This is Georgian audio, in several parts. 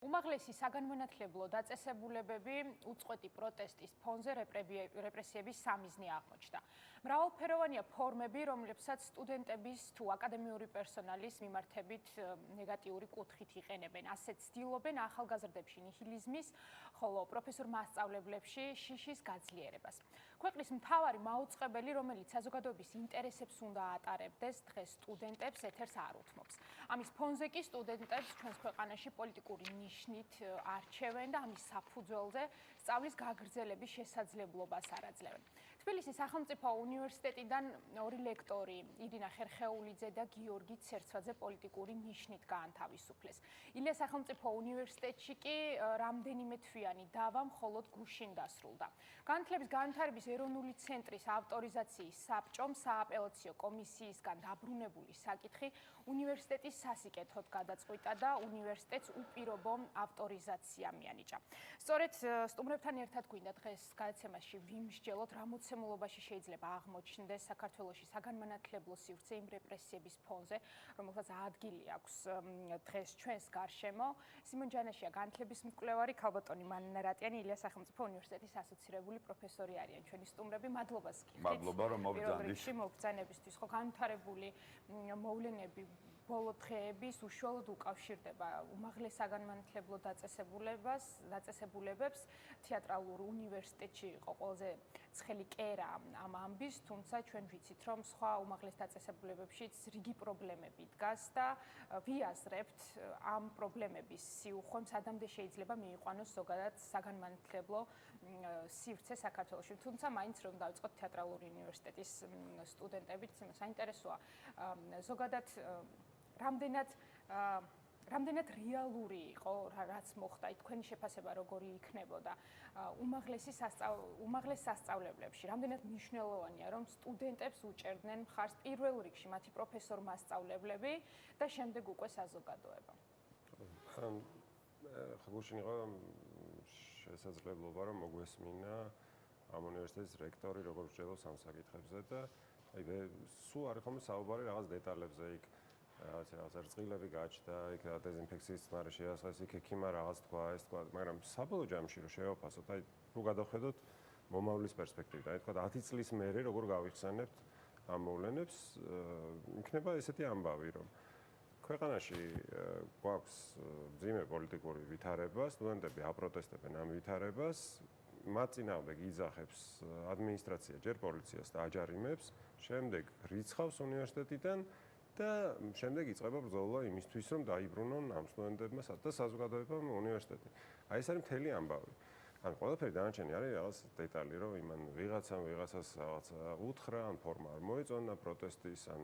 უმაღლესი საგანმანათლებლო დაწესებულებები უწყვეტი პროტესტის ფონზე რეპრესიების სამიზნე აღმოჩნდა. მრავალფეროვანია ფორმები, რომლებსაც სტუდენტების თუ აკადემიური პერსონალის მიმართებით ნეგატიური კუთხით იყენებენ. ასეთ ცდილობენ ახალგაზრდებში ნიჰილიზმის, ხოლო პროფესორ მასწავლებლებში შიშის გაძლიერებას. ქვეყნის მთავარი მაუწყებელი, რომელიც საზოგადოების ინტერესებს უნდა ატარებდეს, დღეს სტუდენტებს ეთერს არ უთმობს. ამის ფონზე კი სტუდენტებს ჩვენს ქვეყანაში პოლიტიკური ნიშნით არჩევენ და ამის საფუძველზე სწავლის გაგრძელების შესაძლებლობას არ აძლევენ. თბილისის სახელმწიფო უნივერსიტეტიდან ორი ლექტორი, ირინა ხერხეულიძე და გიორგი ცერცვაძე პოლიტიკური ნიშნით გაანთავისუფლეს. ილიას სახელმწიფო უნივერსიტეტში კი რამდენიმე თვიანი დავა მხოლოდ გუშინ დასრულდა. განათლების განვითარების ეროვნული ცენტრის ავტორიზაციის საბჭომ სააპელაციო კომისიისგან დაბრუნებული საკითხი უნივერსიტეტის სასიკეთოდ გადაწყვიტა და უნივერსიტეტს უპირობო ავტორიზაცია მიანიჭა. სწორედ სტუმრებთან ერთად გვინდა დღეს გადაცემაში ვიმსჯელოთ, რა მოცემულობაში შეიძლება აღმოჩნდეს საქართველოში საგანმანათლებლო სივრცე იმ რეპრესიების ფონზე, რომელსაც ადგილი აქვს დღეს ჩვენს გარშემო. სიმონ ჯანაშია განათლების მკვლევარი, ქალბატონი მანინა რატიანი, ილიას სახელმწიფო უნივერსიტეტის ასოცირებული პროფესორი არიან ჩვენი სტუმრები. მადლობას გიხდით. მადლობა რომ მოგბრძანდით. მოგბრძანებისთვის. ხო, განვითარებული მოვლენები ბოლო დღეების უშუალოდ უკავშირდება უმაღლეს საგანმანათლებლო დაწესებულებებს. თეატრალურ უნივერსიტეტში იყო ყველაზე ცხელი კერა ამ ამბის, თუმცა ჩვენ ვიცით, რომ სხვა უმაღლეს დაწესებულებებშიც რიგი პრობლემები დგას და ვიაზრებთ ამ პრობლემების სიუხვე, სადამდე შეიძლება მიიყვანოს ზოგადად საგანმანათლებლო სივრცე საქართველოში. თუმცა მაინც რომ დავიწყოთ თეატრალური უნივერსიტეტის სტუდენტებით, საინტერესოა ზოგადად რამდენად რეალური იყო, რაც მოხდა, თქვენი შეფასება როგორი იქნებოდა უმაღლეს სასწავლებლებში. რამდენად მნიშვნელოვანია, რომ სტუდენტებს უჭერდნენ მხარს პირველ რიგში მათი პროფესორ-მასწავლებლები და შემდეგ უკვე საზოგადოება. გუშინ იყო შესაძლებლობა, რომ მოგვესმინა ამ უნივერსიტეტის რექტორი როგორ მსჯელობს ამ საკითხებზე და სულ არ ხომ საუბარი რაღაც დეტალებზე იქ რაღაც რწყილები გაჩნდა, იქ დეზინფექციის წნარი შეასხეს, იქ ექიმა რაღაც თქვა, ეს თქვა, მაგრამ საბოლოო ჯამში რომ შევაფასოთ, რო გადავხედოთ მომავლის პერსპექტივიდან, თქვა 10 წლის მერე როგორ გავიხსენებთ ამ მოვლენებს, იქნება ესეთი ამბავი, რომ ქვეყანაში გვაქვს მძიმე პოლიტიკური ვითარება, სტუდენტები აპროტესტებენ ამ ვითარებას, მათ წინააღმდეგ იძახებს ადმინისტრაცია, ჯერ პოლიციას და აჯარიმებს, შემდეგ რიცხავს უნივერსიტეტიდან და შემდეგ იწყება ბრძოლა იმისთვის, რომ დაიბრუნონ ამ სტუდენტებმა და საზოგადოებამ უნივერსიტეტი. ეს არის მთელი ამბავი. ან ყველაფერი დანარჩენი არის რაღაც დეტალი, რომ იმან ვიღაცას რაღაც უთხრა, ან ფორმა არ მოეწონა პროტესტის, ან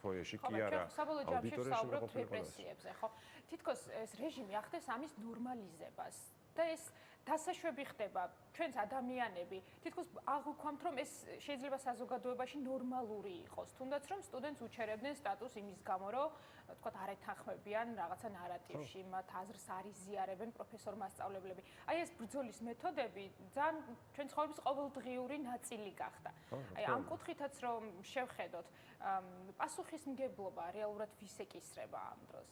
ფოიეში კი არა. აუდიტორიაში საუბრობთ რეპრესიებზე, ხო? თითქოს ეს რეჟიმი ახდენს ამის ნორმალიზებას. და ეს დასაშვები ხდება ჩვენს ადამიანები თითქოს აღვქვამთ რომ ეს შეიძლება საზოგადოებაში ნორმალური იყოს თუნდაც რომ სტუდენტს უჩერებდნენ სტატუსს იმის გამო რომ თქვათ არ ეთანხმებიან რაღაცა ნარატივში მათ აზრს არ იზიარებენ პროფესორ-მასწავლებლები აი ეს ბრძოლის მეთოდები ძალიან ჩვენ ცხოვრების ყოველდღიური ნაწილი გახდა აი ამ კუთხითაც რომ შევხედოთ პასუხისმგებლობა რეალურად ვის ეკისრება ამ დროს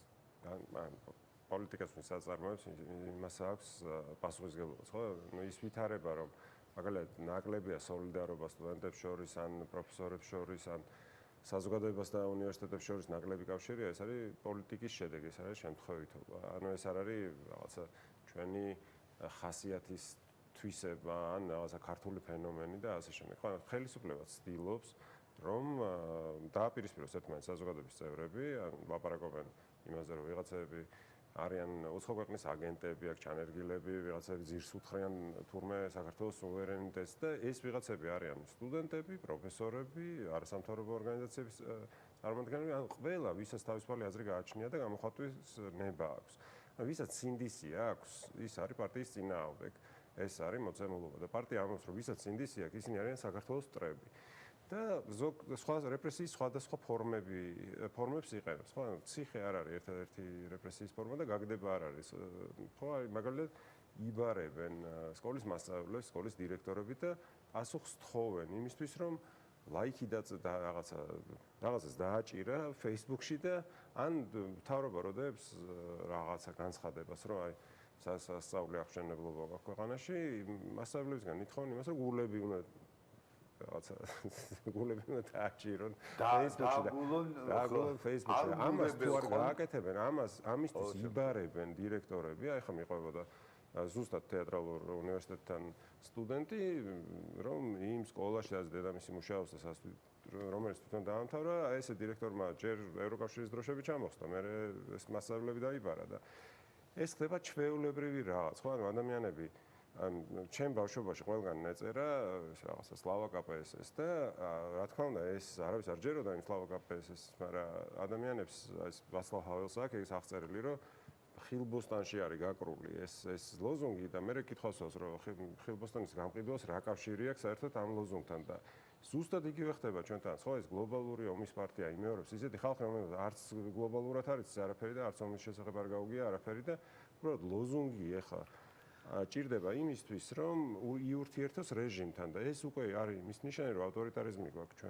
პოლიტიკას ვისაწარმოებს იმას აქვს პასუხისმგებლობას, ხო? ის ვითარება, რომ მაგალითად ნაკლებია სოლიდარობა სტუდენტებს შორის, ან პროფესორებს შორის, ან საზოგადოებას და უნივერსიტეტებს შორის ნაკლები კავშირია, ეს არის პოლიტიკის შედეგი, ეს არის შემთხვევითობა. ანუ ეს არ არის რაღაცა ჩვენი ხასიათის თვისება, ან რაღაცა ქართული ფენომენი და ასე შემდეგ. ხო, ხელისუფლება ცდილობს რომ დააპირისპიროს ერთმანეთს საზოგადოების წევრები, ან ლაპარაკობენ იმაზე, რომ ვიღაცები არიან უცხო ქვეყნის აგენტები, აქ ჩანერგილები, ვიღაცები ძირს უთხრიან თურმე საქართველოს სუვერენიტეტს და ეს ვიღაცები არიან სტუდენტები, პროფესორები, არასამთავრობო ორგანიზაციების წარმომადგენლები, ან ყველა, ვისაც თავისუფალი აზრი გააჩნია და გამოხატვის ნება აქვს. ვისაც სინდისი აქვს, ის არის პარტიის წინააღმდეგ. ეს არის მოწმულობა და პარტია ამბობს, რომ ვისაც სინდისი აქვს, ისინი არიან საქართველოს მტრები. და სხვა რეპრესიის სხვადასხვა ფორმებს იყენებს. ხო, ციხე არ არის ერთადერთი რეპრესიის ფორმა და გაგდება არ არის. ხო, მაგალითად იბარებენ სკოლის მასწავლებლებს, სკოლის დირექტორები და პასუხს თხოვენ იმისთვის, რომ ლაიქი და რაღაცას დააჭირა Facebook-ში და ან მთავრობა როდებს რაღაცა განცხადებას, რომ აი სასწაული აღშენებლობა გაქვს ქვეყანაში, მასშტაბლებისგან ითხოვენ იმას, რომ გულები უნდა რაღაცა გულები უნდა დააჭირონ Facebook-ში და დააგულონ Facebook-ში. ამას თუ არ გააკეთებენ, ამისთვის იბარებენ დირექტორები, აი ხა მიყვებოდა ზუსტად თეატრალურ უნივერსიტეტთან სტუდენტი, რომ იმ სკოლაში რაც დედამისი მუშაობს და რომელიც თვითონ დაამთავრა, ესე დირექტორმა ჯერ ევროკავშირის დროშები ჩამოხსნა, მერე ეს მასშტაბლები დაიბარა და ეს ხდება ჩვეულებრივი რაღაც, ხო, ანუ ადამიანები ჩემ ბავშვობაში ყველგან ეწერა რაღაცა სლავა KPSS და რა თქმა უნდა ეს არავის არ ჯეროდა იმ სლავა KPSS, მაგრამ ადამიანებს ეს ვაცლავ ჰაველს აქვს ეს აღწერილი, რომ ხილბოსტანში არის გაკრული ეს ლოზუნგი და მე კითხავსავს რომ ხილბოსტანის გამყიდვას რა კავშირი აქვს საერთოდ ამ ლოზუნგთან და ზუსტად იგივე ხდება ჩვენთან, ხო ეს გლობალური ომის პარტია იმეორებს ისეთი ხალხი რომელიც არც გლობალურად არის არაფერი და არც ომის შესახებ არ გაუგია არაფერი და უბრალოდ ლოზუნგი ეხა ჭირდება იმისთვის რომ იურთიერთოს რეჟიმთან და ეს უკვე არის მის ნიშანი რომ ავტორიტარიზმი გვაქვს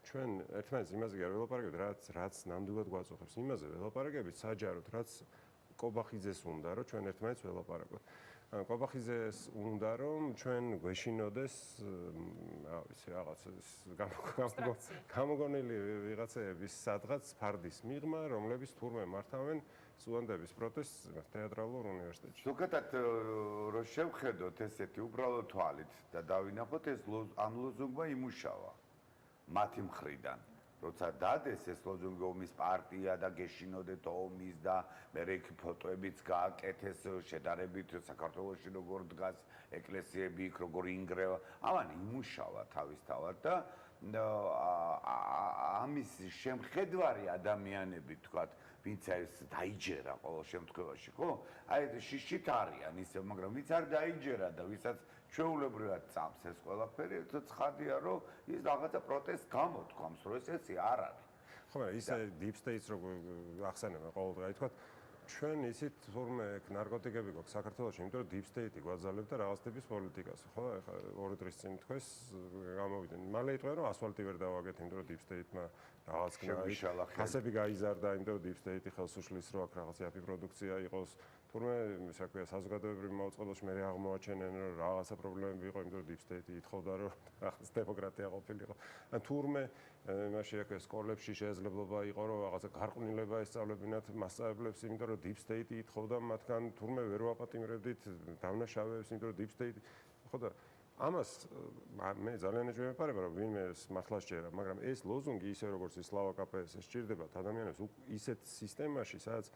ჩვენ ერთმანეთს იმაზე არ ველაპარაკებთ რაც ნამდვილად გვაწუხებს იმაზე ველაპარაკებით საჯაროდ რაც კობახიძეს უნდა რომ ჩვენ ერთმანეთს ველაპარაკოთ. კობახიძეს უნდა რომ ჩვენ გვეშინოდეს რა ვიცი რაღაც გამოგონილი ვიღაცების სადღაც ფარდის მიღმა რომლებიც თურმე მართავენ სტუდენტების პროტესტს თეატრალურ უნივერსიტეტში. ზოგადად რო შევხედოთ ესეთი უბრალო თვალით და დავინახოთ ეს ამ ლოზუნგმა იმუშავა მათი მხრიდან. როცა დადეს ეს ლოზუნგი ომის პარტია და გეშინოდეთ ომის და მე იქ ფოტოებიც გააკეთეს შედარებით საქართველოში როგორ დგას ეკლესიები იქ როგორ ინგრევა ამან იმუშავა თავისთავად და ამის შემხედვარი ადამიანები თქვათ ვინც ეს დაიჯერა ყოველ შემთხვევაში ხო აი შიშით არიან ისე მაგრამ ვინც არ დაიჯერა და ვისაც ჩვეულებრივად წამს ეს ყველაფერი ცხადია რომ ის რაღაცა პროტესტს გამოთქვამს რომ ესეც არ არის ხო მაგრამ ისე deep states რო ახსენებენ ყოველდღე თქვათ ჩვენ ისეთ თურმე ნარკოტიკები გვაქვს საქართველოში, იმიტომ რომ deep state-ი გვაძალებდა რაღაც ტიპის პოლიტიკას, ხო? ეხლა 2 დღის წინ თქვეს გამოვიდნენ. მალე იტყვია რომ ასფალტი ვერ დავაგეთ, იმიტომ რომ deep state-მა რაღაც ხასები გაიზარდა, იმიტომ რომ deep state-ი ხელს უშლის რომ აქ რაღაც იაფი პროდუქცია იყოს. თურმე, ისე ქვია, საზოგადოებრივ მოწყობილობაში მე აღმოაჩენენ რომ რაღაცა პრობლემები იყო, იმიტომ რომ deep state-ი ითხოვდა რომ რაღაც დემოკრატია ყოფილიყო. ან თურმე იმაში აქვს სკოლებში შესაძლებლობა იყო რომ რაღაცა გარყვნილება ესწავლებინათ მასწავლებლებს, იმიტომ რომ deep state-ი ითხოვდა მათგან თურმე ვერ ვაპატიმრებდით დავნაშავეებს, იმიტომ რომ deep state-ი ხო და ამას მე ძალიან ეჭვმეპარება რომ ვინმე მართლა შეერა, მაგრამ ეს ლოზუნგი ისე როგორც ის სლავა KPSS სჭირდებათ ადამიანებს ისეთ სისტემაში, სადაც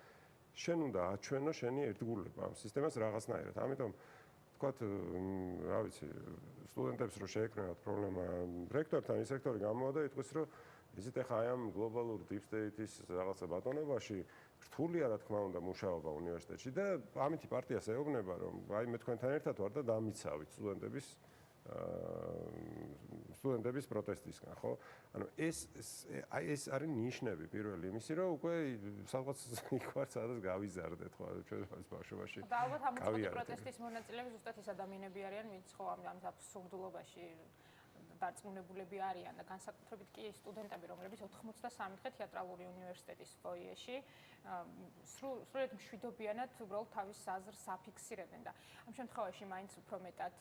შენ უნდა აჩვენო შენი ერთგულება ამ სისტემას რაღაცნაირად. ამიტომ თქვათ, რა ვიცი, სტუდენტებს რო შეეკრენათ პრობლემა რექტორთან, ის რექტორი გამოვა და იტყვის, რომ იცით ახლა აი ამ გლობალურ deep state-ის რაღაცა ბატონობაში რთულია რა თქმა უნდა მუშაობა უნივერსიტეტში და ამითი პარტიას ეუბნება, რომ აი მე თქვენთან ერთად ვარ და დამიცავით სტუდენტების პროტესტისგან, ხო? ანუ ეს არის ნიშნები პირველი იმისი, რომ უკვე სადღაც იქ ვარ, სადაც გავიზარდეთ, ხო, ჩვენ ბავშვობაში. და ალბათ ამ პროტესტის მონაწილეები ზუსტად ის ადამიანები არიან, ვინც ხო ამ აბსურდულობაში დარწმუნებულები არიან და განსაკუთრებით კი სტუდენტები, რომლებიც 93 დღე თეატრალური უნივერსიტეტის ფოიეში სრულიად მშვიდობიანად უბრალოდ თავის აზრს აფიქსირებენ და ამ შემთხვევაში მაინც უფრო მეტად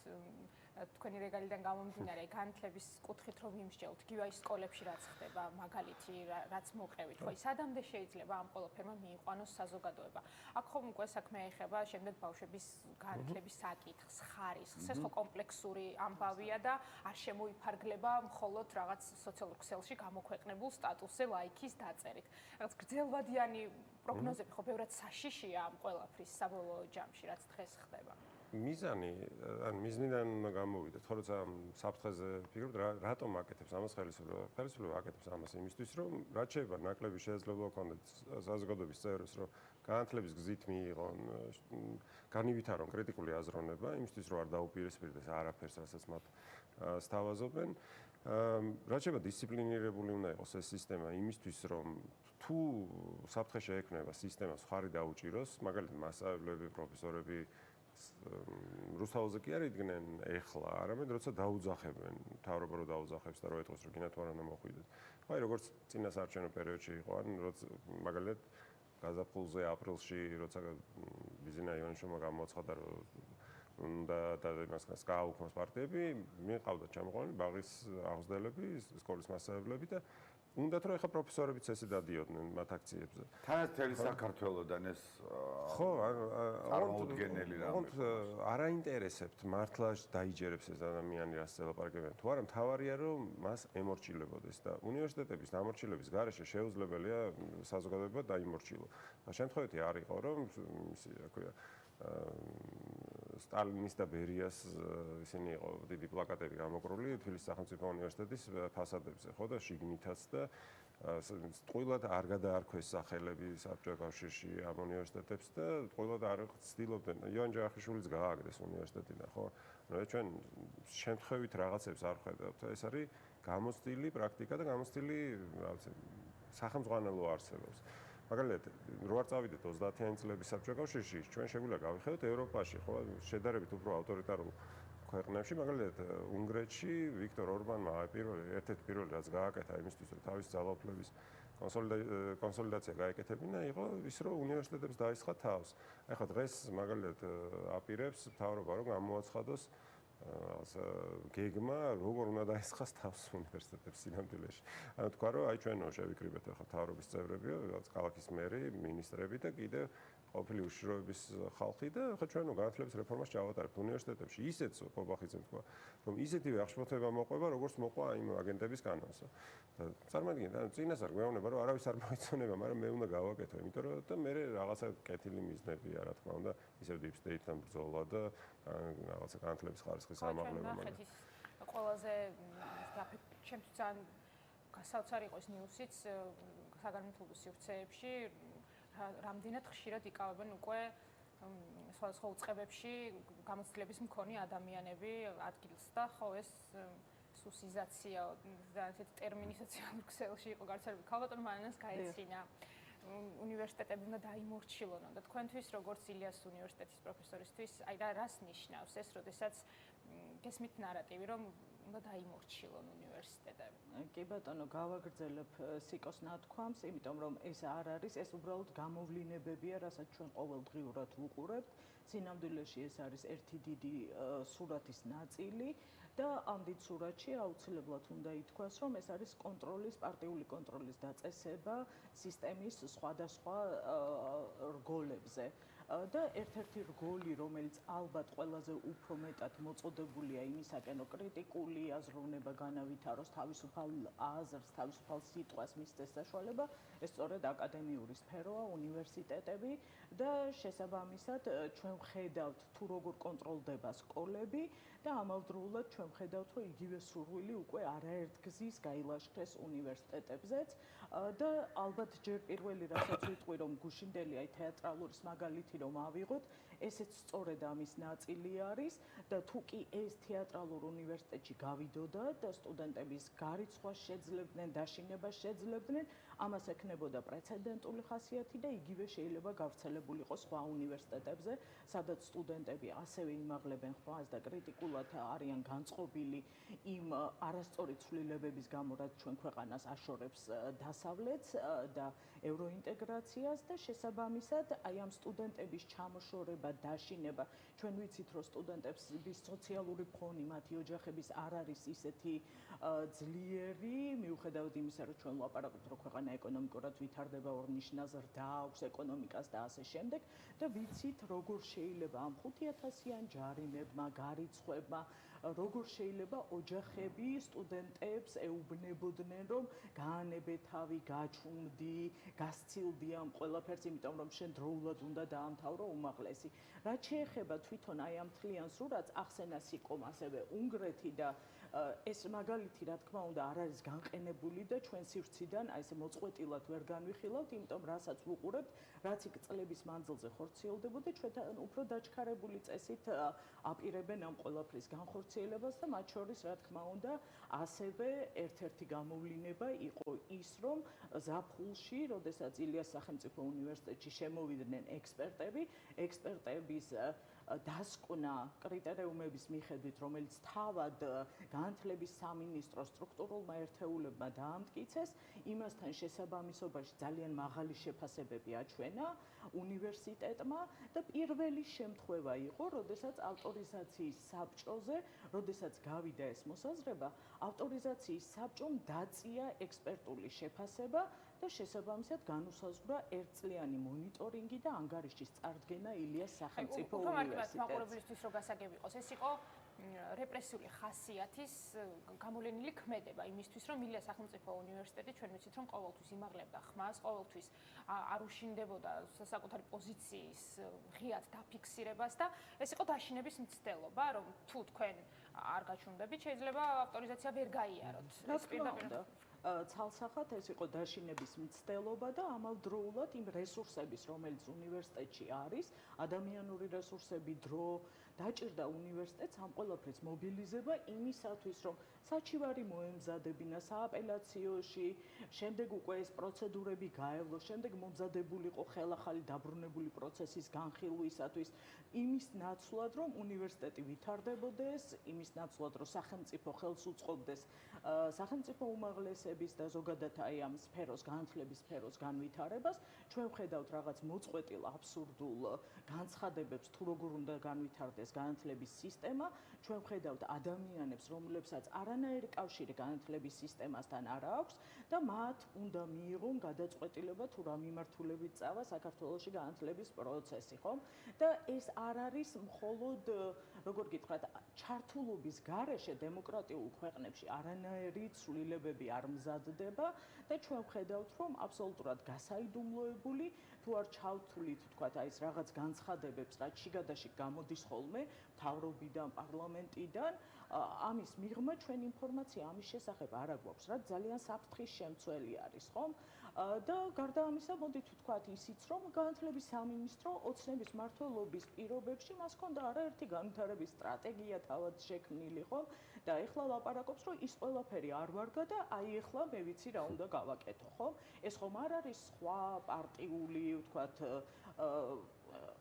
თქვენი რეგალიდან გამომდინარე განათლების კუთხით რომ ვიმსჯელოთ, იგივე აი სკოლებში რაც ხდება, მაგალითი რაც მოყევით, ხო, სადამდე შეიძლება ამ ყველაფერმა მიიყვანოს საზოგადოება. აქ ხომ უკვე საქმე ეხება შემდეგ ბავშვების განათლების საკითხს, ხარისხს, ეს ხო კომპლექსური ამბავია და არ შემოიფარგლება მხოლოდ რაღაც სოციალურ ქსელში გამოქვეყნებულ სტატუსზე ლაიქის დაწერით. რაღაც გრძელვადიანი პროგნოზები ხო ბევრად საშიშია ამ ყველაფრის საბოლოო ჯამში, რაც დღეს ხდება. მიზანი, ან მიზნიდან უნდა გამოვიდეთ, ხო როცა საფრთხეზე ფიქრობთ, რატომ აკეთებს ამას ხელისუფლება? ხელისუფლება აკეთებს ამას იმისთვის, რომ რაც შეიძლება ნაკლები შესაძლებლობა ჰქონდეთ საზოგადოების წევრებს, რომ განათლების გზით მიიღონ, განივითარონ კრიტიკული აზროვნება, იმისთვის, რომ არ დაუპირისპირდეს არაფერს, რასაც მათ სთავაზობენ. რაც შეიძლება დისციპლინირებული უნდა იყოს ეს სისტემა იმისთვის, რომ თუ საფრთხე შეექმნება სისტემას ხარი დაუჭიროს, მაგალითად მასწავლებლები, პროფესორები რუსთავზე კი არ იდგნენ ეხლა, არამედ როცა დაუძახებენ, მთავრობა რო დაუძახებს და რო ეტყვის რომ გინათ არ უნდა მოხვიდეთ. ხო, აი როგორც წინა საარჩევნო პერიოდში იყო, ან როცა მაგალითად გაზაფხულზე აპრილში როცა ბიზინა იონიშვილმა გამოაცხადა რომ და იმას გააუქმოს პარტიები, მიყავდა ჩამოყვანილი ბაღის აღზრდელები, სკოლის მასწავლებლები და უნდათ რომ ეხა პროფესორებიც ესე დადიოდნენ მათ აქციებზე. თანაც თელი საქართველოდან ეს ხო, წარმოუდგენელი რამე. არაინტერესებთ მართლა დაიჯერებს ეს ადამიანი რას ელაპარაკებენ. თუ არა, მთავარია რომ მას ემორჩილებოდეს და უნივერსიტეტების დამორჩილების გარეშე შეუძლებელია საზოგადოება დაიმორჩილო. შემთხვევით არ იყო რომ ისე რა ქვია სტალინის და ბერიას ისინი იყო დიდი პლაკატები გამოკრული თბილისის სახელმწიფო უნივერსიტეტის ფასადებზე, ხო და შიგნითაც და ტყუილად არ გადაარქვეს სახელები საბჭოთა კავშირში ამ უნივერსიტეტებს და ტყუილად არ ცდილობდნენ ივან ჯავახიშვილიც გააგდეს უნივერსიტეტიდან, ხო? რა ჩვენ შემთხვევით რაღაცებს არ ხედავთ. ეს არის გამოცდილი პრაქტიკა და გამოცდილი რაღაცა სახელმძღვანელო არსებობს. მაგალითად, რო არ წავიდეთ 30-იანი წლების საბჭოთა კავშირში, ჩვენ შეგვიძლია გავიხედოთ ევროპაში, ხო, შედარებით უფრო ავტორიტარულ ქვეყნებში, მაგალითად, უნგრეთში ვიქტორ ორბანმა ერთ-ერთი პირველი რაც გააკეთა იმისთვის, რომ თავის ძალაუფლების კონსოლიდაცია გაეკეთებინა, იყო ის, რომ უნივერსიტეტებს დაისხა თავს. ეხლა დღეს მაგალითად აპირებს მთავრობა, რომ გამოაცხადოს გეგმა, როგორ უნდა დაისხას თავს უნივერსიტეტებს სინამდვილეში. ანუ თქვა რომ აი ჩვენო შევიკრიბეთ ახლა მთავრობის წევრებიო, რაღაც ქალაქის მერი, ministrები და კიდე ყოფილი უშიშროების ხალხი და ახლა ჩვენო განათლების რეფორმას ჩავატარებთ უნივერსიტეტებში. ისეც კობახიძემ თქვა, რომ ისეთივე აღშფოთება მოყვება, როგორც მოყვა იმ აგენტების კანონსა. და წარმოიდგინეთ, ანუ წინასწარ გვეუბნება, რომ არავის არ მოიცონება, მაგრამ მე უნდა გავაკეთო, იმიტომ რომ და მე რაღაცა კეთილი მიზნებია, რა თქმა უნდა, ისევ deep state-თან ბრძოლა და რაღაცა განათლების ხარისხის ამაღლება. ნახეთ ის ყველაზე ჩემთვის ძალიან გასაოცარი იყო ეს ნიუსიც საგანმანათლებლო სივრცეებში რამდენად ხშირად იკავებენ უკვე სხვადასხვა უწყებებში გამოცდილების მქონე ადამიანები ადგილს და ხო ეს სუსიზაცია და ესეთი ტერმინი სოციალურ ქსელში იყო გავრცელებული. ქალბატონ მანას გაეცინა უნივერსიტეტები უნდა დაიმორჩილონ და თქვენთვის როგორც ილიას უნივერსიტეტის პროფესორისთვის აი რას ნიშნავს ეს, როდესაც გესმით ნარატივი რომ უნდა დაიმორჩილონ უნივერსიტეტები. კი ბატონო, გავაგრძელებ სიკოს ნათქვამს, იმიტომ რომ ეს არ არის, ეს უბრალოდ გამოვლინებებია, რასაც ჩვენ ყოველდღიურად ვუყურებთ. სინამდვილეში ეს არის ერთი დიდი სურათის ნაწილი და ამ დიდ სურათში აუცილებლად უნდა ითქვას, რომ ეს არის კონტროლის, პარტიული კონტროლის დაწესება სისტემის სხვადასხვა რგოლებზე. და ერთ-ერთი რგოლი, რომელიც ალბათ ყველაზე უფრო მეტად მოწოდებულია იმისაკენ, რომ კრიტიკული აზროვნება განავითაროს, თავისუფალ აზრს, თავისუფალ სიტყვას მისცეს საშუალება, ეს სწორედ აკადემიური სფეროა, უნივერსიტეტები და შესაბამისად ჩვენ ვხედავთ თუ როგორ კონტროლდება სკოლები და ამავდროულად ჩვენ ვხედავთ, რომ იგივე სურვილი უკვე არაერთგზის გაილაშქრეს უნივერსიტეტებზეც და ალბათ ჯერ პირველი რასაც ვიტყვი, რომ გუშინდელი აი თეატრალურის მაგალითი რომ ავიღოთ, ესეც სწორედ ამის ნაწილი არის და თუ კი ეს თეატრალურ უნივერსიტეტში გავიდოდა და სტუდენტების გარიცხვა შეძლებდნენ, დაშინება შეძლებდნენ, ამას ექნებოდა პრეცედენტული ხასიათი და იგივე შეიძლება გავრცელებული იყოს სხვა უნივერსიტეტებზე, სადაც სტუდენტები ასევე იმაღლებენ ხვას და კრიტიკულად არიან განწყობილი იმ არასწორი ცვლილებების გამო, რაც ჩვენ ქვეყანას აშორებს დასავლეთს და ევროინტეგრაციას და შესაბამისად აი ამ სტუდენტების ჩამოშორება, დაშინება, ჩვენ ვიცით, რომ სტუდენტების სოციალური ფონი, მათი ოჯახების არ არის ისეთი ძლიერი, მიუხედავად იმისა, რომ ჩვენ ვლაპარაკობთ, რომ ქვეყანა ეკონომიკურად ვითარდება, ორნიშნა ზრდა აქვს ეკონომიკას და ასე შემდეგ და ვიცით, როგორ შეიძლება ამ 5000-იან ჯარიმებმა, გარიცხვებმა, როგორ შეიძლება ოჯახები სტუდენტებს ეუბნებოდნენ, რომ გაანებე თავი, გაჩუმდი, გასცილდი ამ ყველაფერს, იმიტომ რომ შენ დროულად უნდა დაამთავრო უმაღლესი. რაც შეეხება თვითონ აი ამ მთლიან სურათს, ახსენა სიკომ ასევე უნგრეთი და ეს მაგალითი რა თქმა უნდა არ არის განყენებული და ჩვენ სივრციდან აი ესე მოწყვეტილად ვერ განვიხილავთ, იმიტომ რასაც ვუყურებთ, რაც იქ წლების მანძილზე ხორციელდებოდა, ჩვენთან უფრო დაჩქარებული წესით აპირებენ ამ ყველაფრის განხორციელებას და მათ შორის რა თქმა უნდა ასევე ერთ-ერთი გამოვლინება იყო ის, რომ ზაფხულში, როდესაც ილიას სახელმწიფო უნივერსიტეტში შემოვიდნენ ექსპერტების დასკვნა კრიტერიუმების მიხედვით, რომელიც თავად განათლების სამინისტროს სტრუქტურულმა ერთეულებმა დაამტკიცეს, იმასთან შესაბამისობაში ძალიან მაღალი შეფასებები აჩვენა უნივერსიტეტმა და პირველი შემთხვევა იყო, როდესაც ავტორიზაციის საბჭოზე, როდესაც გავიდა ეს მოსაზრება, ავტორიზაციის საბჭომ დაწია ექსპერტული შეფასება და შესაბამისად განუსაზღვრა ერთწლიანი მონიტორინგი და ანგარიშის წარდგენა ილიას სახელმწიფო უნივერსიტეტს. მაყურებლისთვის რო გასაგები იყოს, ეს იყო რეპრესიული ხასიათის გამოვლენილი ქმედება იმისთვის, რომ ილიას სახელმწიფო უნივერსიტეტი ჩვენ ვიცით, რომ ყოველთვის იმაღლებდა ხმას, ყოველთვის არ უშინდებოდა საკუთარი პოზიციის ღიად დაფიქსირებას და ეს იყო დაშინების მცდელობა, რომ თუ თქვენ არ გაჩვენდებით, შეიძლება ავტორიზაცია ვერ გაიაროთ. ეს პირდაპირ ცალსახად ეს იყო დაშინების მცდელობა და ამავდროულად იმ რესურსების, რომელიც უნივერსიტეტში არის, ადამიანური რესურსები, დრო, დაჭირდა უნივერსიტეტს ამ ყველაფრის მობილიზება იმისათვის, რომ საჩივარი მოემზადებინა სააპელაციოში, შემდეგ უკვე ეს პროცედურები გაევლო, შემდეგ მომზადებულიყო ხელახალი დაბრუნებული პროცესის განხილვისათვის, იმის ნაცვლად, რომ უნივერსიტეტი ვითარდებოდეს, იმის ნაცვლად, რომ სახელმწიფო ხელს უწყობდეს სახელმწიფო უმაღლესების და ზოგადად აი ამ სფეროს, განათლების სფეროს განვითარებას, ჩვენ ვხედავთ რაღაც მოწყვეტილ აბსურდულ განცხადებებს, თუ როგორ უნდა განვითარდეს განათლების სისტემა, ჩვენ ვხედავთ ადამიანებს, რომლებსაც არანაირი კავშირი განათლების სისტემასთან არ აქვს და მათ უნდა მიიღონ გადაწყვეტილება თუ რა მიმართულებით წავა საქართველოში განათლების პროცესი, ხომ? და ეს არ არის მხოლოდ, როგორ გითხრათ, ჩართულობის გარეშე დემოკრატიულ ქვეყნებში არანაირი ცვლილებები არ მზადდება და ჩვენ ვხედავთ, რომ აბსოლუტურად გასაიდუმლოებული თუ არ ჩავთვლით, თქვათ, აი ეს რაღაც განცხადებებს, რაც შიგადაშიგ გამოდის ხოლმე მთავრობიდან, პარლამენტიდან, ამის მიღმა ჩვენ ინფორმაცია ამის შესახებ არ აგვაქვს, რაც ძალიან საფრთხის შემცველი არის, ხომ? და გარდა ამისა, მოდით ვთქვათ ისიც, რომ განათლების სამინისტრო ოცნების მმართველობის პირობებში მას ჰქონდა არაერთი განვითარების სტრატეგია თავად შექმნილი, ხომ? და ეხლა ლაპარაკობს, რომ ის ყველაფერი არ ვარგა და აი ეხლა მე ვიცი რა უნდა გავაკეთო, ხომ? ეს ხომ არ არის სხვა პარტიული, ვთქვათ,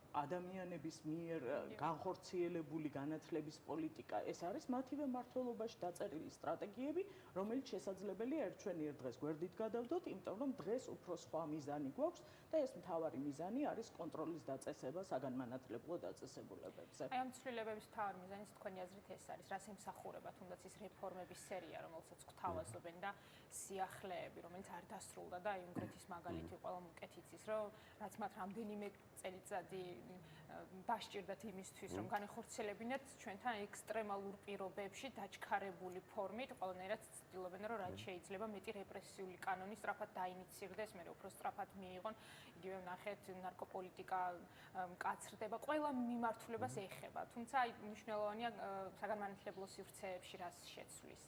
ადამიანების მიერ განხორციელებული განათლების პოლიტიკა, ეს არის მათივე მმართველობაში დაწერილი სტრატეგიები, რომელიც შესაძლებელია ერთჩვენიერ დღეს გვერდით გადავდოთ, იმიტომ რომ დღეს უფრო სხვა მიზანი გვაქვს და ეს მთავარი მიზანი არის კონტროლის დაწესება საგანმანათლებლო დაწესებულებებზე. აი ამ ცვლილებების მთავარი მიზანიც თქვენი აზრით ეს არის, რას ემსახურება თუნდაც ის რეფორმების სერია, რომელსაც გვთავაზობენ და სიახლეები, რომელიც არ დასრულდა და აი უნგრეთის მაგალითი ყველა მკეთიც ის, რომ რაც მათ რამდენიმე წელიწადი დასჭირდათ იმისთვის, რომ განეხორციელებინათ ჩვენთან ექსტრემალურ პირობებში დაჩქარებული ფორმით, ყველანაირად ცდილობენ, რომ რაც შეიძლება მეტი რეპრესიული კანონი სწრაფად დაინიცირდეს, მე უფრო სწრაფად მიიღონ, იგივე ვნახეთ ნარკოპოლიტიკა მკაცრდება, ყველა მიმართულებას ეხება, თუმცა აი მნიშვნელოვანია საგანმანათლებლო სივრცეებში რას შეცვლის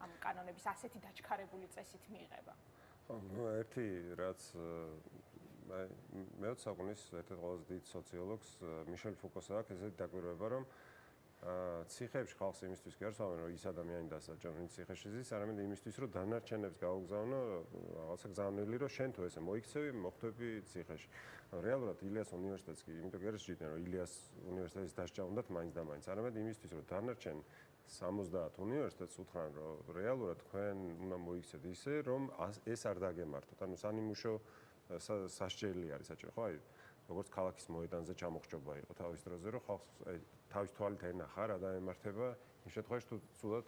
ამ კანონების ასეთი დაჩქარებული წესით მიღება. ნუ ერთი რაც მე-20 საუკუნის ერთ-ერთ ყველაზე დიდ სოციოლოგს მიშელ ფუკოს აქვს ესეთი დაკვირვება, რომ ციხეებში ხალხს იმისთვის კი არ სწავლენ, რომ ის ადამიანი დასაჯონ, ვინც ციხეში ზის, არამედ იმისთვის, რომ დანარჩენებს გაუგზავნო რაღაცა გზავნილი, რომ შენ თუ ესე მოიქცევი, მოხვდები ციხეში. რეალურად ილიას უნივერსიტეტს კი იმიტომ კი არ შეჭიდნენ, რომ ილიას უნივერსიტეტის დასჯა უნდათ მაინც და მაინც, არამედ იმისთვის, რომ დანარჩენ 70 უნივერსიტეტს უთხრან, რომ რეალურად თქვენ უნდა მოიქცეთ ისე, რომ ეს არ დაგემართოთ. ანუ სანიმუშო სასჯელი არის საჭირო, ხო? აი, როგორც ქალაქის მოედანზე ჩამოხრჩობა იყო თავის დროზე, რომ ხალხს თავის თვალით ენახა რა დაემართება, იმ შემთხვევაში თუ ცუდად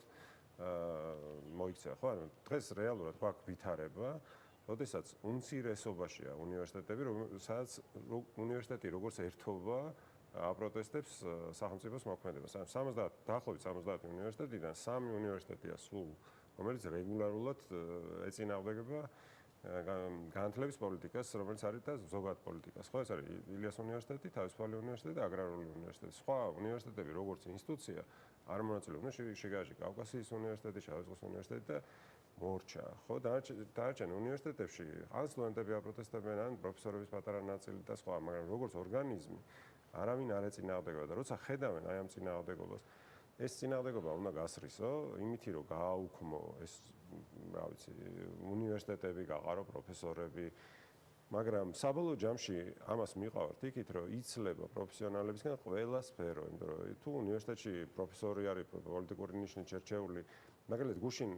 მოიქცევა, ხო? ანუ დღეს რეალურად გვაქვს ვითარება, როდესაც უმცირესობაშია უნივერსიტეტები, სადაც უნივერსიტეტი როგორც ერთობა აპროტესტებს სახელმწიფოს მოქმედებას. 70 დაახლოებით 70 უნივერსიტეტიდან 3 უნივერსიტეტია სულ, რომელიც რეგულარულად ეწინააღმდეგება განათლების პოლიტიკას, რომელიც არის და ზოგად პოლიტიკას. ხო, ეს არის ილიას უნივერსიტეტი, თავისუფალი უნივერსიტეტი და აგრარული უნივერსიტეტი. სხვა უნივერსიტეტები, როგორც ინსტიტუცია, არ მონაწილეობენ შიგადაშიგ კავკასიის უნივერსიტეტი, შავი ზღვის უნივერსიტეტი და მორჩა. ხო, დარჩენ უნივერსიტეტებში ან სტუდენტები აპროტესტებენ, ან პროფესორების პატარა ნაწილი და სხვა, მაგრამ როგორც ორგანიზმი, არავინ არ ეწინააღმდეგება და როცა ხედავენ აი ამ წინააღმდეგობას, ეს წინააღმდეგობა უნდა გასრისო, იმითი რომ გააუქმო ეს რა ვიცი, უნივერსიტეტები, გაყარო პროფესორები, მაგრამ საბოლოო ჯამში ამას მიყავართ იქით, რომ იცლება პროფესიონალებისგან ყველა სფერო, იმიტომ რომ თუ უნივერსიტეტში პროფესორი არის პოლიტიკური ნიშნით შერჩეული, მაგალითად გუშინ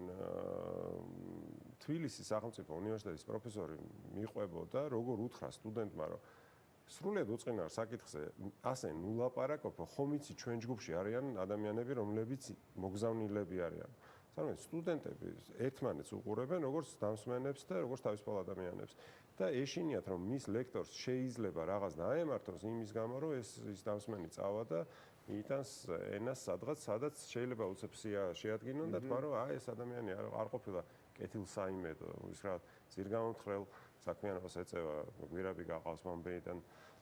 თბილისის სახელმწიფო უნივერსიტეტის პროფესორი მიყვებოდა, როგორ უთხრა სტუდენტმა, რომ სრულიად უწყინარ საკითხზე, ასე ნულაპარაკობ, ხომ იცი ჩვენ ჯგუფში არიან ადამიანები, რომლებიც მოგზავნილები არიან. წარმოიდგინეთ, სტუდენტები ერთმანეთს უყურებენ როგორც დამსმენებს და როგორც თავისუფალ ადამიანებს. და ეშინიათ, რომ მის ლექტორს შეიძლება რაღაც დაემართოს იმის გამო, რომ ის დამსმენი წავა და იტანს ენას სადაც შეიძლება უცებსია შეადგინონ და თქვა, რომ ეს ადამიანი არ ყოფილა კეთილსაიმედო, ის რა ძირგამომთხრელ საქმიანობას ეწევა, გვირაბი გაყავს ბომბეიდან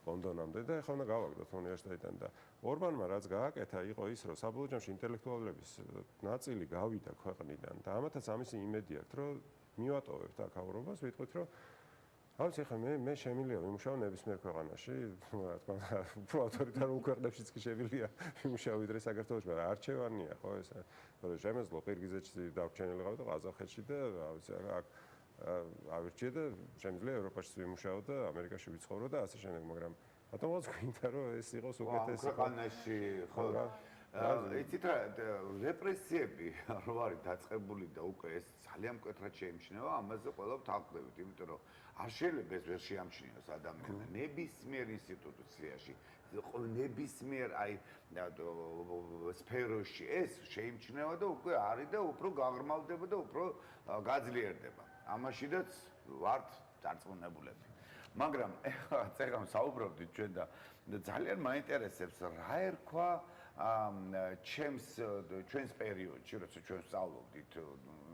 ლონდონამდე და ეხლა უნდა გავაგდოთ უნივერსიტეტიდან და ორბანმა რაც გააკეთა იყო ის, რომ საბოლოო ჯამში ინტელექტუალების ნაწილი გავიდა ქვეყნიდან და ამათაც ამისი იმედი აქვს, რომ მივატოვებთ აქ აურობას, ვიტყვით, რომ ავიც ეხლა მე შემიძლია ვიმუშაო ნებისმიერ ქვეყანაში, რა თქმა უნდა, უფრო ავტორიტარულ ქვეყნებშიც კი შემიძლია ვიმუშაო ვიდრე საქართველოში, მაგრამ არჩევანია, ხო ეს, რომ შემეძლო ყირგიზეთში დავრჩენილი ყავ და ყაზახეთში და ავიც აქ ავირჩიე და შემიძლია ევროპაში ვიმუშაო და ამერიკაში ვიცხოვრო და ასე შემდეგ, მაგრამ რატომღაც გვინდა რომ ეს იყოს უკეთესი ქვეყანაში, ხო რა. იცით რა, რეპრესიები რო არის დაწყებული და უკვე ეს ძალიან მკვეთრად შეიმჩნევა, ამაზე ყველა ვთანხმდებით, იმიტომ რომ არ შეიძლება ეს ვერ შეამჩნიოს ადამიანს ნებისმიერ ინსტიტუციაში, ნებისმიერ აი სფეროში ეს შეიმჩნევა და უკვე არის და უფრო გაღრმავდება და უფრო გაძლიერდება. ამაშიდაც ვართ დარწმუნებულები. მაგრამ ეხლა საუბრობდით ჩვენ და ძალიან მაინტერესებს რა ერქვა ჩვენს პერიოდში, როცა ჩვენ სწავლობდით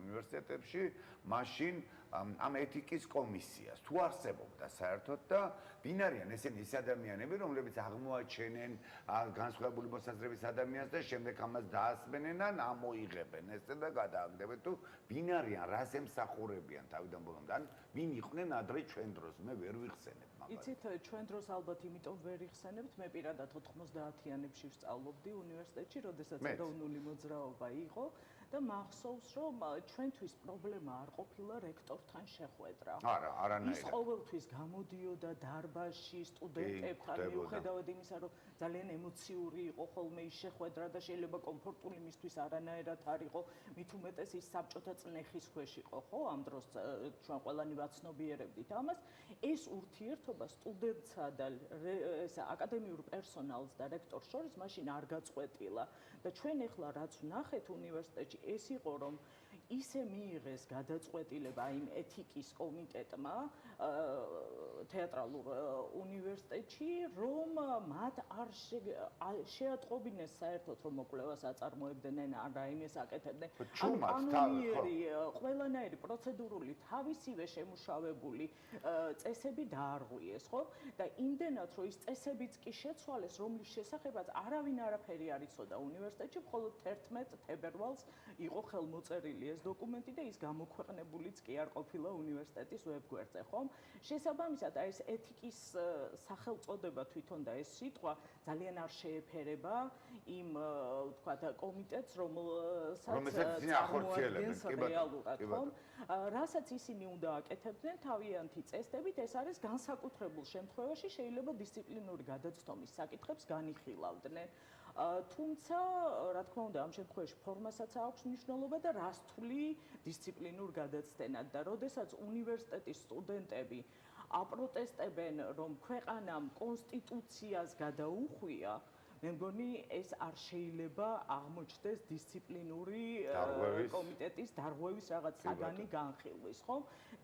უნივერსიტეტებში, მაშინ ამ ეთიკის კომისიას თუ არსებობდა საერთოდ და ვინ არიან ესენი ის ადამიანები, რომლებიც აღმოაჩენენ განსხვავებული მოსაზრების ადამიანს და შემდეგ ამას დაასმენენ ან ამოიღებენ ესე და გადააგდებენ თუ ვინ არიან, რას ემსახურებიან თავიდან ბოლომდე, ან ვინ იყვნენ ადრე ჩვენ დროს, მე ვერ ვიხსენებ მაგას. იცით, ჩვენ დროს ალბათ იმიტომ ვერ იხსენებთ, მე პირადად 90-იანებში ვსწავლობდი უნივერსიტეტში, როდესაც ეროვნული მოძრაობა იყო და მახსოვს, რომ ჩვენთვის პრობლემა არ ყოფილა რექტორთან შეხვედრა. არა, არანაირად. ის ყოველთვის გამოდიოდა დარბაზში სტუდენტებთან, მიუხედავად იმისა, რომ ძალიან ემოციური იყო ხოლმე ის შეხვედრა და შეიძლება კომფორტული მისთვის არანაირად არ იყო, მით უმეტეს ის საბჭოთა წნეხის ქვეშ იყო, ხო? ამ დროს ჩვენ ყველანი ვაცნობიერებდით ამას. ეს ურთიერთობა სტუდენტსა და აკადემიურ პერსონალს და რექტორს შორის მაშინ არ გაწყვეტილა და ჩვენ ახლა რაც ვნახეთ უნივერსიტეტში ეს იყო, რომ ისე მიიღეს გადაწყვეტილება იმ ეთიკის კომიტეტმა თეატრალურ უნივერსიტეტში, რომ მათ არ შეატყობინეს საერთოდ რომ მოკვლევას აწარმოებდნენ, ან რაიმეს აკეთებდნენ. ან კანონიერი, ყველანაირი პროცედურული თავისივე შემუშავებული წესები დაარღვიეს, ხო? და იმდენად რომ ის წესებიც კი შეცვალეს, რომლის შესახებაც არავინ არაფერი არ იცოდა უნივერსიტეტში, მხოლოდ 11 თებერვალს იყო ხელმოწერილი ეს დოკუმენტი და ის გამოქვეყნებულიც კი არ ყოფილა უნივერსიტეტის ვებგვერდზე, ხომ? შესაბამისად, აი ეს ეთიკის სახელწოდება თვითონ და ეს სიტყვა ძალიან არ შეეფერება იმ ვთქვათ კომიტეტს, რომელსაც წარმოადგენს რეალურად, ხომ? რასაც ისინი უნდა აკეთებდნენ თავიანთი წესდებით, ეს არის განსაკუთრებულ შემთხვევაში შეიძლება დისციპლინური გადაცდომის საკითხებს განიხილავდნენ. თუმცა, რა თქმა უნდა, ამ შემთხვევაში ფორმასაც აქვს მნიშვნელობა და რას თვლი დისციპლინურ გადაცდენად და როდესაც უნივერსიტეტის სტუდენტები აპროტესტებენ, რომ ქვეყანამ კონსტიტუციას გადაუხვია, მე მგონი ეს არ შეიძლება აღმოჩნდეს დისციპლინური კომიტეტის დარღვევის რაღაც საგანი განხილვის, ხო?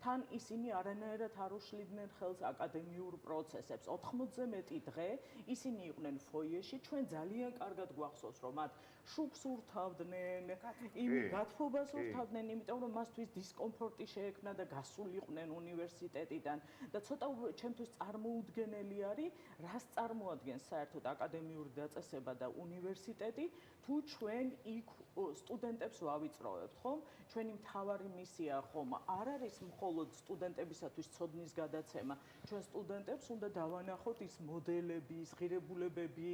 თან ისინი არანაირად არ უშლიდნენ ხელს აკადემიურ პროცესებს. 80-ზე მეტი დღე ისინი იყვნენ ფოიეში, ჩვენ ძალიან კარგად გვახსოვს, რომ მათ შუქს ურთავდნენ, გათბობას ურთავდნენ, იმიტომ რომ მასთვის დისკომფორტი შეექმნა და გასულიყვნენ უნივერსიტეტიდან და ცოტა ჩემთვის წარმოუდგენელი არის, რას წარმოადგენს საერთოდ აკადემიური და დაწესება და უნივერსიტეტი, თუ ჩვენ იქ სტუდენტებს ვავიწროვებთ, ხომ? ჩვენი მთავარი მისია ხომ არ არის მხოლოდ სტუდენტებისათვის ცოდნის გადაცემა. ჩვენ სტუდენტებს უნდა დავანახოთ ის მოდელები, ის ღირებულებები,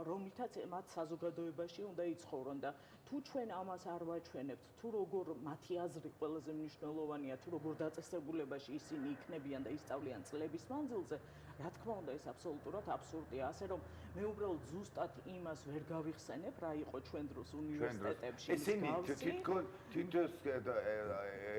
რომლითაც მათ საზოგადოებაში უნდა იცხოვრონ და თუ ჩვენ ამას არ ვაჩვენებთ, თუ როგორ მათი აზრი ყველაზე მნიშვნელოვანია, თუ როგორ დაწესებულებაში ისინი იქნებიან და ისწავლიან წლების მანძილზე, რა თქმა უნდა, ეს აბსოლუტურად აბსურდია. ასე რომ მე უბრალოდ ზუსტად იმას ვერ გავიხსენებ, რა იყო ჩვენ დროს უნივერსიტეტებში. ისინი თვითონ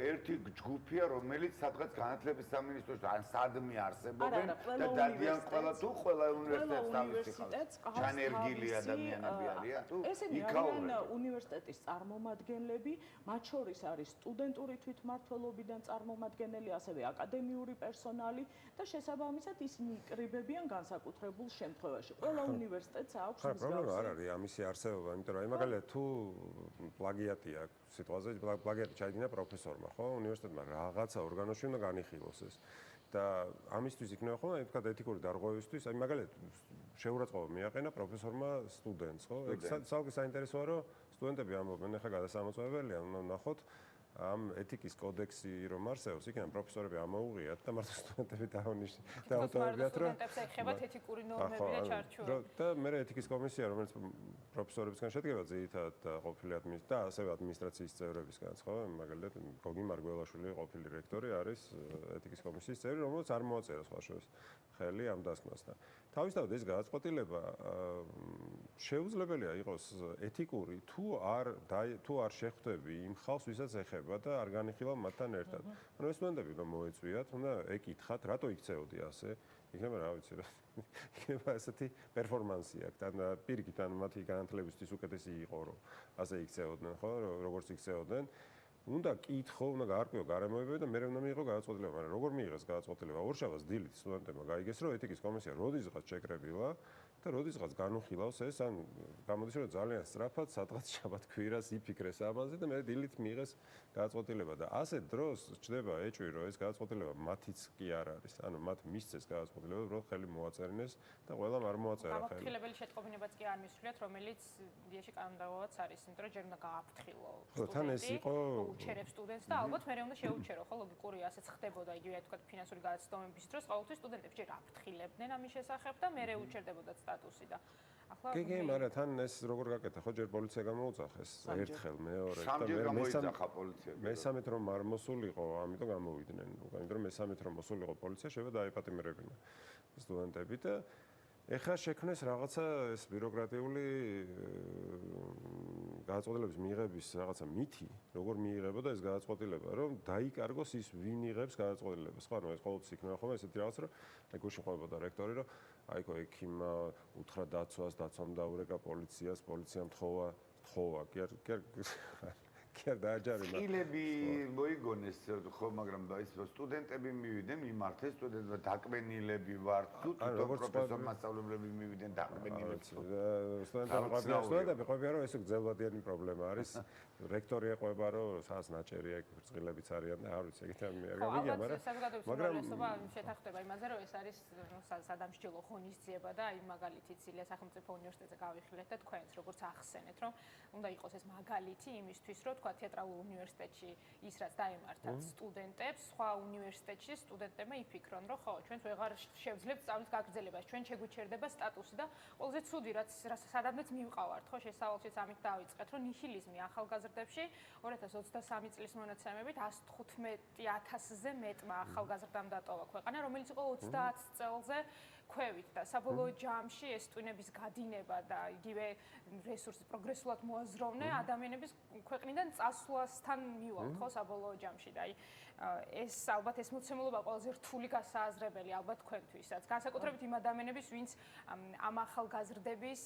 ერთი ჯგუფია, რომელიც სადღაც განათლების სამინისტროში ან სადმე არსებობენ და დადიან ყველა თუ ყველა უნივერსიტეტს უნივერსიტეტს ჩანერგილი ადამიანები არიან თუ ესენი არიან უნივერსიტეტის წარმომადგენლები, მათ შორის არის სტუდენტური თვითმმართველობიდან წარმომადგენელი, ასევე აკადემიური პერსონალი და შესაბამისად ისინი იკრიბებიან განსაკუთრებულ შემთხვევაში. ყველა უნივერსიტეტს აქვს მსგავსი. პრობლემა არ არის ამისი არსებობა, იმიტომ რომ აი მაგალითად თუ პლაგიატი აქვს სიტყვაზე, პლაგიატი ჩაიდინა პროფესორმა, ხო? უნივერსიტეტმა რაღაცა ორგანოში უნდა განიხილოს ეს. და ამისთვის იქნება ხოლმე აი თქვა ეთიკური დარღვევისთვის, აი მაგალითად შეურაცხყოფა მიაყენა პროფესორმა სტუდენტს, ხო? ეგ საერთოდ საინტერესოა, რომ სტუდენტები ამბობენ, ეხლა გადასამოწმებელია, უნდა ნახოთ ამ ეთიკის კოდექსი რომ არსებობს, იქიდან პროფესორები ამოუღიათ და მარტო სტუდენტები დაავტოვებიათ, რომ სტუდენტებს ეხებათ ეთიკური ნორმები და ჩარჩოები. და მე ეთიკის კომისია, რომელიც პროფესორებისგან შედგება ძირითადად ყოფილი და ასევე ადმინისტრაციის წევრებისგანაც, ხო? მაგალითად, გოგი მარგველაშვილი ყოფილი რექტორი არის ეთიკის კომისიის წევრი, რომელიც არ მოაწერა სხვა შორის ხელი ამ დასკვნასთან. თავისთავად ეს გადაწყვეტილება შეუძლებელია იყოს ეთიკური, თუ არ შეხვდები იმ ხალხს, ვისაც ეხება და არ განიხილავ მათთან ერთად. ანუ ეს სტუდენტები რომ მოეწვიათ, უნდა ეკითხათ, რატო იქცეოდი ასე? იქნება რა ვიცი რა. იქნება ესეთი პერფორმანსი აქვს. თან პირიქით ან მათი განათლებისთვის უკეთესი იყო, რომ ასე იქცეოდნენ, ხო? როგორც იქცეოდნენ. უნდა კითხო, უნდა გაარკვიო გარემოებები და მე უნდა მიიღო გადაწყვეტილება, მაგრამ როგორ მიიღეს გადაწყვეტილება? ორშაბათს დილით სტუდენტებმა გაიგეს, რომ ეთიკის კომისია როდისღაც შეკრებილა და როდისღაც განუხილავს ეს, ან გამოდის რომ ძალიან სწრაფად სადღაც შაბათ-კვირას იფიქრეს ამაზე და მე დილით მიიღეს გადაწყვეტილება და ასე დროს ჩდება ეჭვი, რომ ეს გადაწყვეტილება მათიც კი არ არის, ანუ მათ მისცეს გადაწყვეტილება, რომ ხელი მოაწერინეს და ყველამ არ მოაწერა ხელი. გამაფრთხილებელი შეტყობინებაც კი არ მისვლიათ, რომელიც დიაში კანონმდებლობაც არის, იმიტომ რომ ჯერ უნდა გააფრთხილო სტუდენტი, უჩერებს სტუდენტს და ალბათ მე უნდა შეუჩერო, ხო, ლოგიკურია, ასეც ხდებოდა იგივე თქვა ფინანსური გადაცდომების დროს, ყოველთვის სტუდენტებს ჯერ აფრთხილებდნენ ამის შესახებ და მერე უჩერდებოდა სტატუსი და ახლა კი, მაგრამ თან ეს როგორ გაკეთა, ხო, ჯერ პოლიცია გამოუძახეს ერთხელ, მეორე და მესამედ რომ არ მოსულიყო, ამიტომ გამოვიდნენ. იმიტომ რომ მესამედ რომ მოსულიყო პოლიცია, შეიძლება დაეპატიმრებინა სტუდენტები და ეხლა შექმნეს რაღაცა ეს ბიუროკრატიული გადაწყვეტილების მიღების რაღაცა მითი, როგორ მიიღებოდა ეს გადაწყვეტილება, რომ დაიკარგოს ის ვინ იღებს გადაწყვეტილებას. ხო, ანუ ეს ყოველთვის იქნება ხოლმე ესეთი რაღაც, რომ აი გუშინ ყვებოდა რექტორი, რომ აიქო ექიმმა უთხრა დაცვას, დაცვამ დაურეკა პოლიციას, პოლიციამ თხოვა, კი არ დააჯარიმა. წყილები მოიგონეს, ხო, მაგრამ ის სტუდენტები მივიდნენ, მიმართეს სტუდენტებმა დაკმენილები ვართ, თუ თვითონ პროფესორ მასწავლებლები მივიდნენ დაკმენილებს. სტუდენტები ყვებიან, რომ ეს გრძელვადიანი პრობლემა არის. რექტორი ეყვება, რომ სადაც ნაჭერია, იქ წყილებიც არიან და არ ვიცი, ეგეთ მე არ გამიგია, მაგრამ შეთანხმდება იმაზე, რომ ეს არის სადამსჯელო ღონისძიება და აი მაგალითიც ილია სახელმწიფო უნივერსიტეტზე გავიხილეთ და თქვენც როგორც ახსენეთ, რომ უნდა იყოს ეს მაგალითი იმისთვის, რომ თქვა თეატრალურ უნივერსიტეტში ის რაც დაემართათ სტუდენტებს, სხვა უნივერსიტეტში სტუდენტებმა იფიქრონ, რომ ხო, ჩვენც ვეღარ შევძლებთ სწავლის გაგრძელებას, ჩვენ შეგვიჩერდება სტატუსი და ყველაზე ცუდი რაც სადამდეც მივყავართ, ხო, შესავალშიც ამით დავიწყეთ, რომ ნიჰილიზმი ახალგაზრდებში 2023 წლის მონაცემებით 115,000-ზე მეტმა ახალგაზრდამ დატოვა ქვეყანა, რომელიც იყო 30 წელზე ქვევით და საბოლოო ჯამში ეს ტვინების გადინება და იგივე რესურსი პროგრესულად მოაზროვნე ადამიანების ქვეყნიდან წასვლასთან მივალთ, ხო, საბოლოო ჯამში და აი ეს ალბათ ეს მოცემულობა ყველაზე რთული გასააზრებელი ალბათ თქვენთვისაც. განსაკუთრებით იმ ადამიანების, ვინც ამ ახალგაზრდების,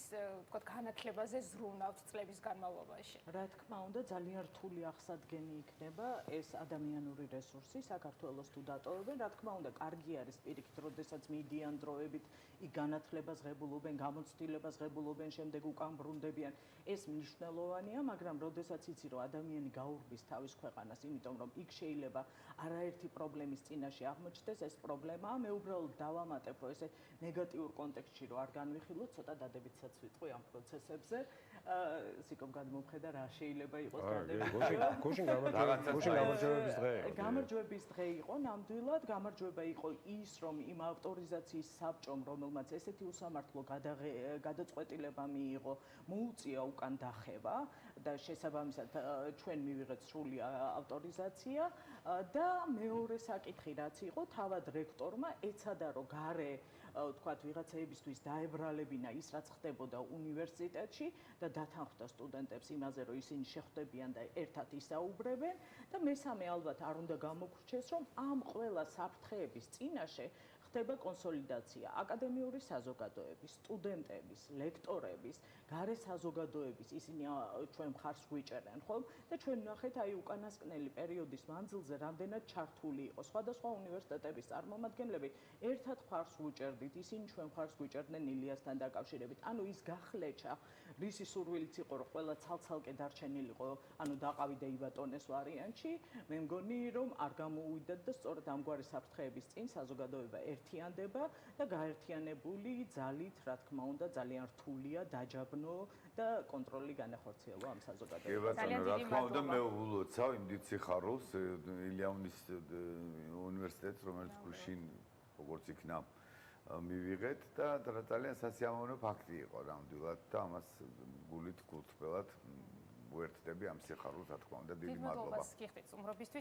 ვთქვათ, განათლებაზე ზრუნავთ წლების განმავლობაში. რა თქმა უნდა, ძალიან რთული აღსადგენი იქნება ეს ადამიანური რესურსი საქართველოს თუ დატოვებენ. რა თქმა უნდა, კარგი არის პირიქით, როდესაც მიდიან დროები, მიზეზებით იქ განათლებას ღებულობენ, გამოცდილებას ღებულობენ, შემდეგ უკან ბრუნდებიან. ეს მნიშვნელოვანია, მაგრამ როდესაც იცი, რომ ადამიანი გაურბის თავის ქვეყანას, იმიტომ რომ იქ შეიძლება არაერთი პრობლემის წინაშე აღმოჩნდეს ეს პრობლემაა, მე უბრალოდ დავამატებ, რომ ესე ნეგატიურ კონტექსტში რო არ განვიხილოთ, ცოტა დადებითსაც ვიტყვი ამ პროცესებზე. სიკომ გადმომხედა რა შეიძლება იყოს დადებითი. გუშინ გამარჯვების დღე იყო. გამარჯვების დღე იყო, ნამდვილად გამარჯვება იყო ის, რომ იმ ავტორიზაციის საბჭომ, რომელმაც ესეთი უსამართლო გადაწყვეტილება მიიღო, მოუწია უკან დახევა და შესაბამისად ჩვენ მივიღეთ სრული ავტორიზაცია და მეორე საკითხი რაც იყო, თავად რექტორმა ეცადა, რომ გარე ვთქვათ, ვიღაცაებისთვის დაებრალებინა ის, რაც ხდებოდა უნივერსიტეტში და დათანხმდა სტუდენტებს იმაზე, რომ ისინი შეხვდებიან და ერთად ისაუბრებენ და მესამე ალბათ არ უნდა გამოგვრჩეს, რომ ამ ყველა საფრთხეების წინაშე ხდება კონსოლიდაცია აკადემიური საზოგადოების, სტუდენტების, ლექტორების, გარე საზოგადოების, ისინი ჩვენ მხარს გვიჭერენ, ხო? და ჩვენ ვნახეთ აი უკანასკნელი პერიოდის მანძილზე რამდენად ჩართული იყო სხვადასხვა უნივერსიტეტების წარმომადგენლები, ერთად მხარს ვუჭერდით, ისინი ჩვენ მხარს გვიჭერდნენ ილიასთან დაკავშირებით. ანუ ის გახლეჩა, რისი სურვილიც იყო, რომ ყველა ცალ-ცალკე დარჩენილიყო, ანუ დაყავიდე იბატონეს ვარიანტში, მე მგონი, რომ არ გამოუვიდათ და სწორედ ამგვარი საფრთხეების წინ საზოგადოება ერთიანდება და გაერთიანებული ძალით, რა თქმა უნდა, ძალიან რთულია დაჯაბნო და კონტროლი განახორციელო ამ საზოგადოებას. რა თქმა უნდა, მე ულოცავ იმ დიდ სიხარულს ილიაუნის უნივერსიტეტს, რომელიც გუშინ როგორც იქნა მივიღეთ და ძალიან სასიამოვნო ფაქტი იყო ნამდვილად და ამას გულით გულთბილად უერთდები ამ სიხარულს, რა თქმა უნდა, დიდი მადლობა. გიხდით სტუმრობისთვის.